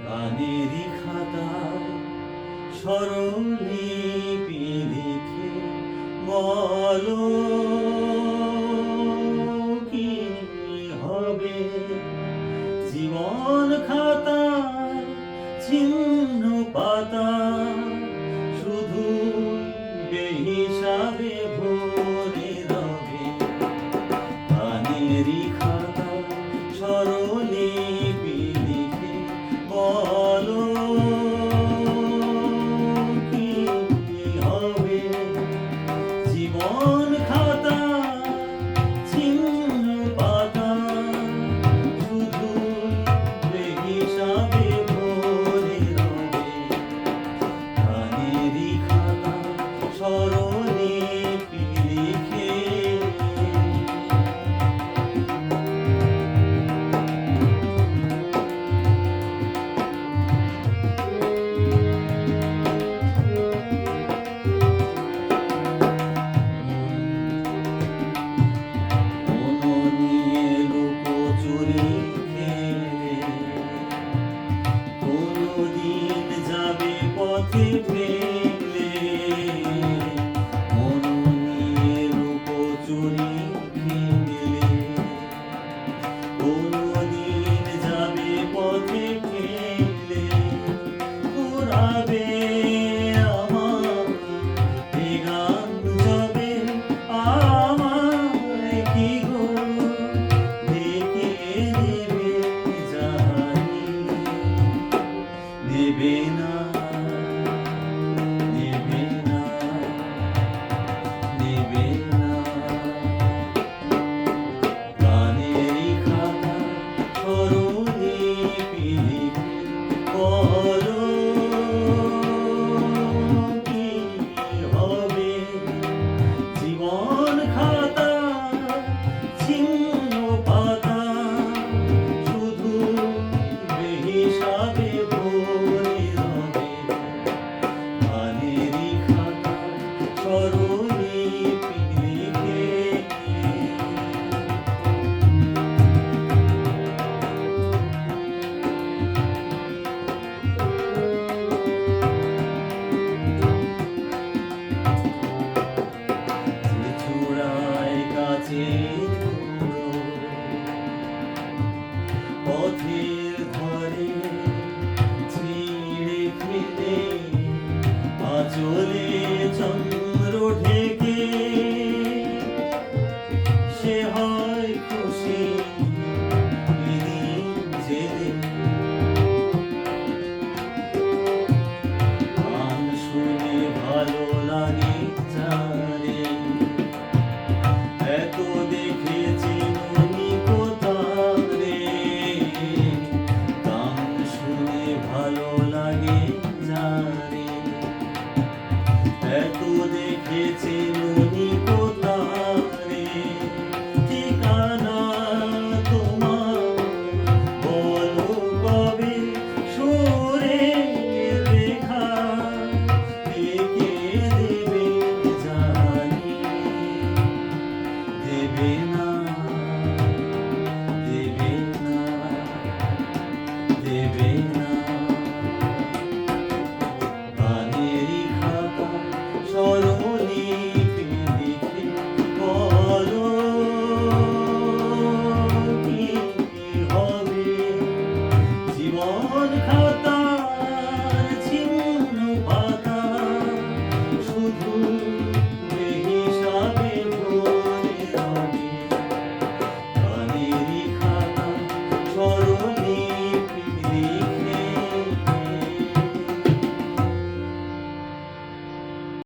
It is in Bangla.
গানেরই খাতায় স্মরণলিপি লিখে বলো কি হবে জীবন খাতায় ছিন্ন পাতা শুধু বেহিসাবে ভরে রবে গানেরই খাতায় স্মরণলিপি লিখে বলো কি হবে জীবন খাতা ছিন্ন পাতা শুধু বেহিসাবে ভরে রবে গানেরই খাতা স্মরণলিপি লিখে পথে ফেলে মন নিয়ে লুকোচুরি খেলে কোনদিন যাবে পথে ফেলে ঘুরাবে আমার এ গান যাবে আমায় কি গো ঢেকে দেবে জানি দেবে না জীবন খাতা ছিন্ন পাতা শুধু বেহিসাবে ভরে রবে গানেরই খাতা স্মরণলিপি লিখে পথের ধারে ছিঁড়ে ফেলে আঁচলে চন্দ্র ঢেকে সে হয় খুশি এদিন যেদিন গান শুনে ভালো লাগে জানে এত দেখেছি মনি কোথারে গান শুনে ভালো লাগে জানে এত দেখেছি মনি কোথারে ঠিকানা তোমার বলো কবে সুরে রেখা এঁকে দেবে জানি দেবে না দেবে না দেবে না গানেরই খাতা স্মরণলিপি লিখে বলো কি হবে জীবন খাতা